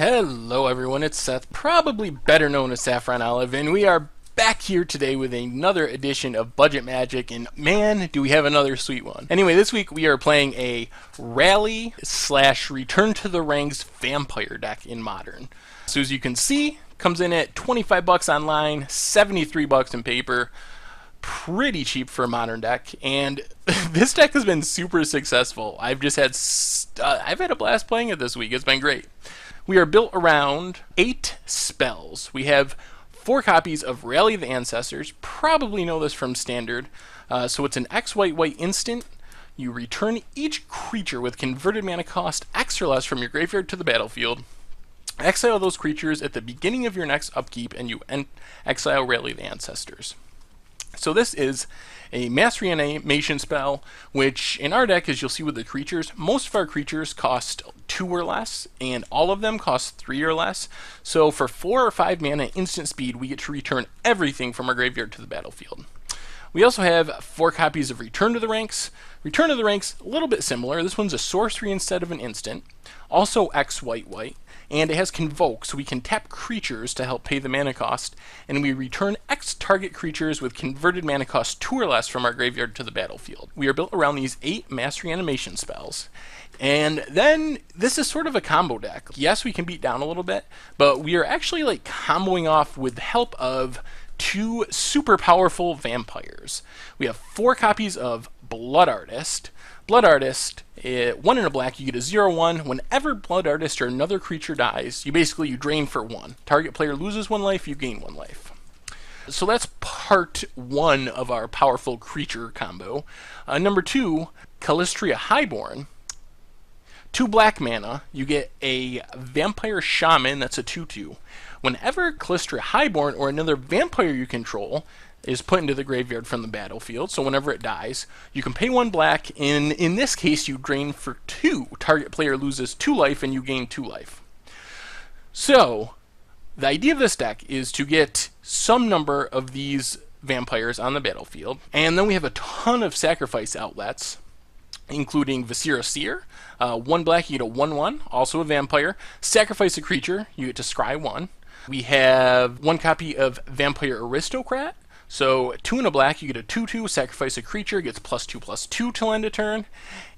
Hello everyone, it's Seth, probably better known as Saffron Olive, and we are back here today with another edition of Budget Magic, and man, do we have another sweet one. Anyway, this week we are playing a Rally / Return to the Ranks Vampire deck in Modern. So as you can see, comes in at 25 bucks online, 73 bucks in paper. Pretty cheap for a Modern deck, and this deck has been super successful. I've had a blast playing it this week. It's been great. We are built around 8 spells. We have 4 copies of Rally the Ancestors. Probably know this from Standard. So it's an X white instant. You return each creature with converted mana cost X or less from your graveyard to the battlefield. Exile those creatures at the beginning of your next upkeep, and you exile Rally the Ancestors. So this is a mass reanimation spell, which in our deck, as you'll see with the creatures, most of our creatures cost 2 or less, and all of them cost 3 or less. So for 4 or 5 mana instant speed, we get to return everything from our graveyard to the battlefield. We also have 4 copies of Return to the Ranks. Return to the Ranks, a little bit similar. This one's a sorcery instead of an instant. Also X white. And it has Convoke, so we can tap creatures to help pay the mana cost, and we return X target creatures with converted mana cost 2 or less from our graveyard to the battlefield. We are built around these 8 mass reanimation spells. And then, this is sort of a combo deck. Yes, we can beat down a little bit, but we are actually like comboing off with the help of 2 super powerful vampires. We have 4 copies of Blood Artist. Blood Artist, 1 in a black, you get a 0/1. Whenever Blood Artist or another creature dies, you drain for 1. Target player loses 1 life, you gain 1 life. So that's part 1 of our powerful creature combo. Number 2, Calistria Highborn. 2 black mana, you get a Vampire Shaman, that's a 2/2. Whenever Calistria Highborn or another vampire you control is put into the graveyard from the battlefield, so whenever it dies, you can pay 1 black, and in this case you drain for 2. Target player loses 2 life and you gain 2 life. So, the idea of this deck is to get some number of these vampires on the battlefield, and then we have a ton of sacrifice outlets, including Viscera Seer. 1 black, you get a 1/1, also a vampire. Sacrifice a creature, you get to scry 1. We have 1 copy of Vampire Aristocrat. So 2 in a black, you get a 2/2, sacrifice a creature, gets +2/+2 till end of turn.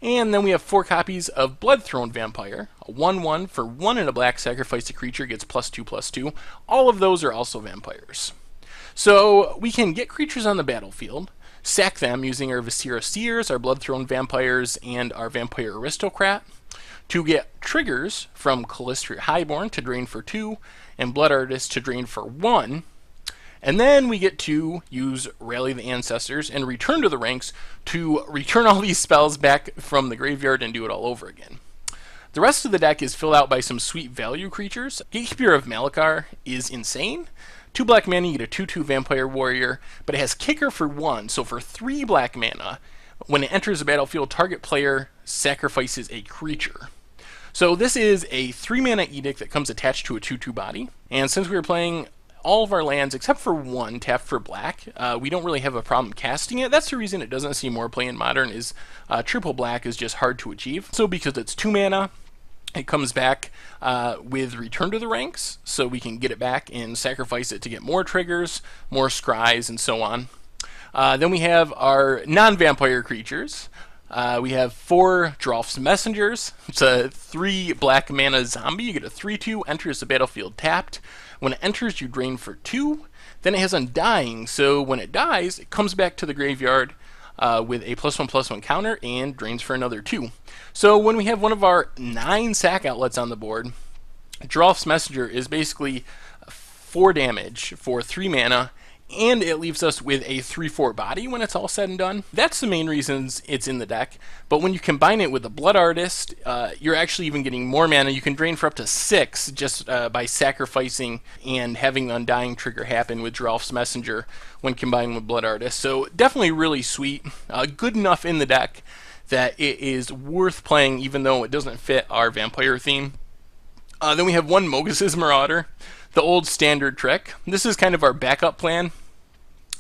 And then we have 4 copies of Bloodthrone Vampire. A 1/1 for 1 in a black, sacrifice a creature, gets +2/+2. All of those are also vampires. So we can get creatures on the battlefield, sack them using our Viscera Seers, our Bloodthrone Vampires, and our Vampire Aristocrat, to get triggers from Calistria Highborn to drain for 2, and Blood Artist to drain for 1. And then we get to use Rally the Ancestors and Return to the Ranks to return all these spells back from the graveyard and do it all over again. The rest of the deck is filled out by some sweet value creatures. Gatekeeper of Malakar is insane. 2 black mana, you get a 2/2 Vampire Warrior, but it has Kicker for 1, so for 3 black mana, when it enters the battlefield, target player sacrifices a creature. So this is a 3 mana Edict that comes attached to a 2/2 body, and since we were playing all of our lands, except for 1 tapped for black, we don't really have a problem casting it. That's the reason it doesn't see more play in Modern, is triple black is just hard to achieve. So because it's 2 mana, it comes back with Return to the Ranks, so we can get it back and sacrifice it to get more triggers, more scries, and so on. Then we have our non-vampire creatures. We have 4 Drolf's Messengers. It's a 3 black mana zombie. You get a 3/2, enters the battlefield tapped. When it enters, you drain for 2. Then it has Undying, so when it dies, it comes back to the graveyard with a +1/+1 counter and drains for another 2. So when we have one of our 9 sack outlets on the board, Drolf's Messenger is basically 4 damage for 3 mana, and it leaves us with a 3/4 body when it's all said and done. That's the main reasons it's in the deck, but when you combine it with the Blood Artist, you're actually even getting more mana. You can drain for up to 6 just by sacrificing and having the Undying trigger happen with Drolf's Messenger when combined with Blood Artist. So definitely really sweet, good enough in the deck that it is worth playing even though it doesn't fit our vampire theme. Then we have 1 Mogus's Marauder, the old standard trick. This is kind of our backup plan.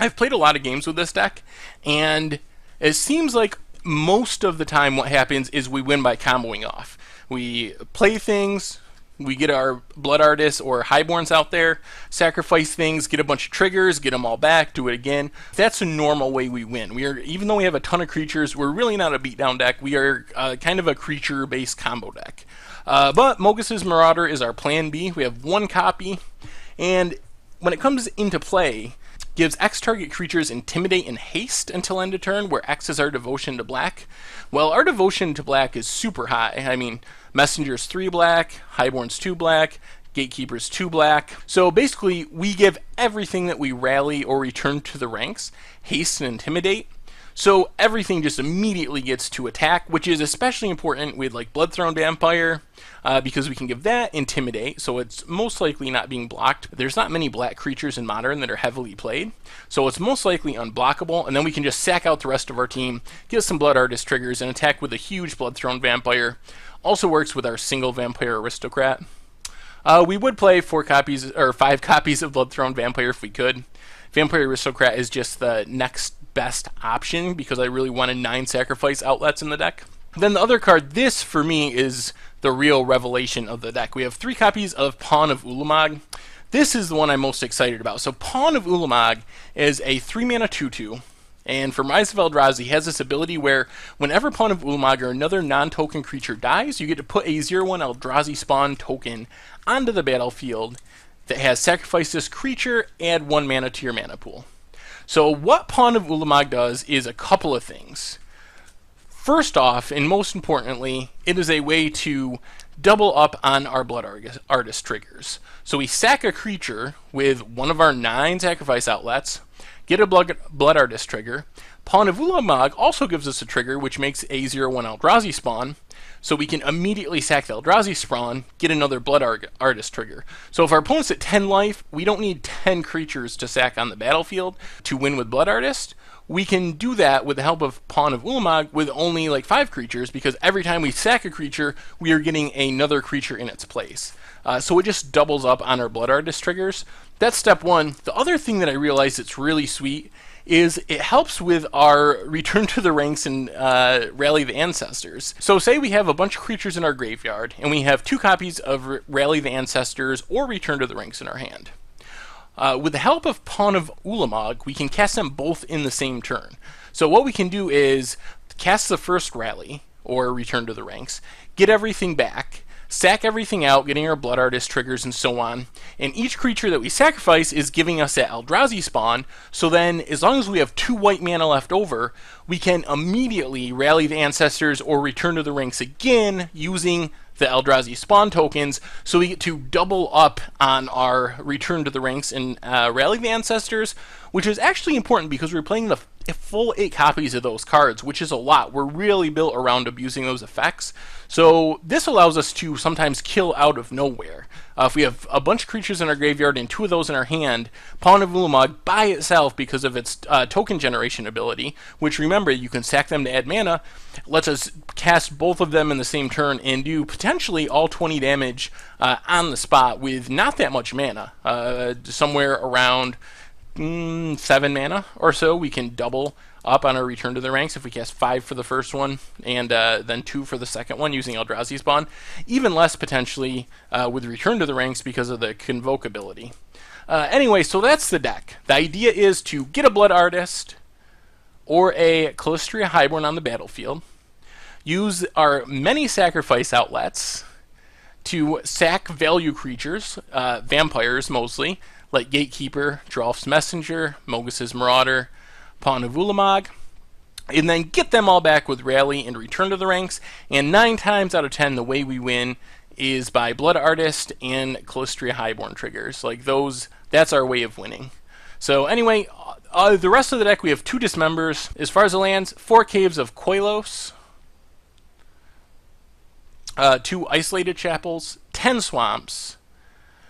I've played a lot of games with this deck, and it seems like most of the time what happens is we win by comboing off. We play things, we get our Blood Artists or Highborns out there, sacrifice things, get a bunch of triggers, get them all back, do it again. That's a normal way we win. Even though we have a ton of creatures, we're really not a beatdown deck. We are kind of a creature-based combo deck. But Mogus's Marauder is our plan B. We have 1 copy, and when it comes into play, gives X target creatures Intimidate and Haste until end of turn, where X is our Devotion to Black. Well, our Devotion to Black is super high. I mean, Messenger's 3 black, Highborn's 2 black, Gatekeeper's 2 black. So basically, we give everything that we rally or return to the ranks Haste and Intimidate. So everything just immediately gets to attack, which is especially important with like Bloodthrone Vampire, because we can give that Intimidate, so it's most likely not being blocked. There's not many black creatures in Modern that are heavily played, so it's most likely unblockable, and then we can just sack out the rest of our team, get some Blood Artist triggers, and attack with a huge Bloodthrone Vampire. Also works with our single Vampire Aristocrat. We would play 4 copies or 5 copies of Bloodthrone Vampire if we could. Vampire Aristocrat is just the next best option because I really wanted 9 sacrifice outlets in the deck. Then the other card, this for me is the real revelation of the deck. We have 3 copies of Pawn of Ulamog. This is the one I'm most excited about. So Pawn of Ulamog is a 3-mana 2/2. And from Rise of Eldrazi, he has this ability where whenever Pawn of Ulamog or another non-token creature dies, you get to put a 0/1 Eldrazi spawn token onto the battlefield that has sacrificed this creature, add 1 mana to your mana pool. So what Pawn of Ulamog does is a couple of things. First off, and most importantly, it is a way to double up on our Blood Artist triggers. So we sack a creature with one of our 9 sacrifice outlets, get a Blood Artist trigger. Pawn of Ulamog also gives us a trigger which makes a 0/1 Eldrazi spawn, so we can immediately sack the Eldrazi spawn, get another Blood Artist trigger. So if our opponent's at 10 life, we don't need 10 creatures to sack on the battlefield to win with Blood Artist. We can do that with the help of Pawn of Ulamog with only like 5 creatures, because every time we sack a creature, we are getting another creature in its place. So it just doubles up on our Blood Artist triggers. That's step 1. The other thing that I realized that's really sweet is it helps with our Return to the Ranks and Rally the Ancestors. So say we have a bunch of creatures in our graveyard, and we have 2 copies of Rally the Ancestors or Return to the Ranks in our hand. With the help of Pawn of Ulamog, we can cast them both in the same turn. So what we can do is cast the first Rally, or Return to the Ranks, get everything back, sack everything out, getting our Blood Artist triggers and so on, and each creature that we sacrifice is giving us that Eldrazi spawn, so then as long as we have 2 white mana left over, we can immediately Rally the Ancestors or Return to the Ranks again using the Eldrazi spawn tokens, so we get to double up on our Return to the Ranks and Rally the Ancestors, which is actually important because we're playing the full 8 copies of those cards, which is a lot. We're really built around abusing those effects. So this allows us to sometimes kill out of nowhere. If we have a bunch of creatures in our graveyard and 2 of those in our hand, Pawn of Ulamog by itself, because of its token generation ability, which remember, you can sack them to add mana, lets us cast both of them in the same turn and do potentially all 20 damage on the spot with not that much mana. Somewhere around 7 mana or so, we can double up on our Return to the Ranks if we cast 5 for the first one and then 2 for the second one using Eldrazi spawn. Even less potentially with Return to the Ranks because of the Convoke ability. Anyway, so that's the deck. The idea is to get a Blood Artist or a Calistria Highborn on the battlefield, use our many sacrifice outlets to sack value creatures, vampires mostly, like Gatekeeper, Drolf's Messenger, Mogus's Marauder, Pawn of Ulamog, and then get them all back with Rally and Return to the Ranks, and 9 times out of 10 the way we win is by Blood Artist and Calistria Highborn triggers. Like those, that's our way of winning. So anyway, the rest of the deck, we have 2 Dismembers. As far as the lands, 4 Caves of Koilos, 2 Isolated Chapels, 10 Swamps,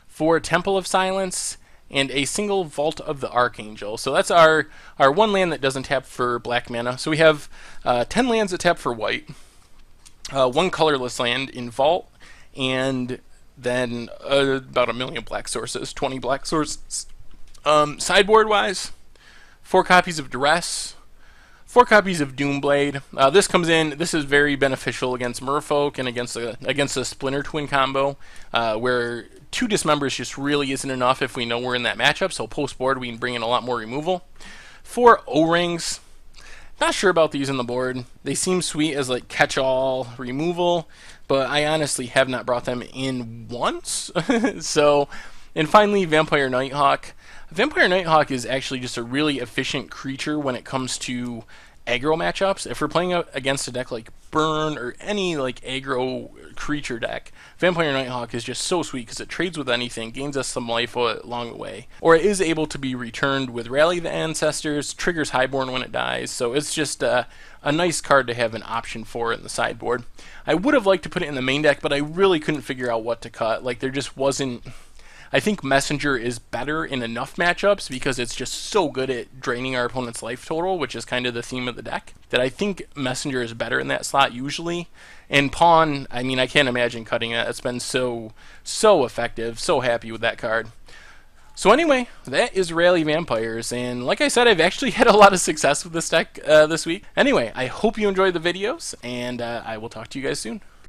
4 Temple of Silence, and a single Vault of the Archangel. So that's our 1 land that doesn't tap for black mana. So we have 10 lands that tap for white, 1 colorless land in Vault, and then about 1 million black sources, 20 black sources. Sideboard-wise, 4 copies of Duress, 4 copies of Doomblade. This comes in. This is very beneficial against Merfolk and against the Splinter Twin combo, where 2 Dismembers just really isn't enough if we know we're in that matchup. So post board we can bring in a lot more removal. 4 O-rings. Not sure about these on the board. They seem sweet as like catch-all removal, but I honestly have not brought them in once. So, and finally, Vampire Nighthawk. Vampire Nighthawk is actually just a really efficient creature when it comes to aggro matchups. If we're playing against a deck like Burn or any like aggro creature deck, Vampire Nighthawk is just so sweet because it trades with anything, gains us some life along the way, or it is able to be returned with Rally the Ancestors, triggers Highborn when it dies, so it's just a nice card to have an option for in the sideboard. I would have liked to put it in the main deck, but I really couldn't figure out what to cut. Like, there just wasn't... I think Messenger is better in enough matchups because it's just so good at draining our opponent's life total, which is kind of the theme of the deck, that I think Messenger is better in that slot usually. And Pawn, I mean, I can't imagine cutting it. It's been so effective. So happy with that card. So anyway, that is Rally Vampires, and like I said, I've actually had a lot of success with this deck this week. Anyway, I hope you enjoyed the videos, and I will talk to you guys soon.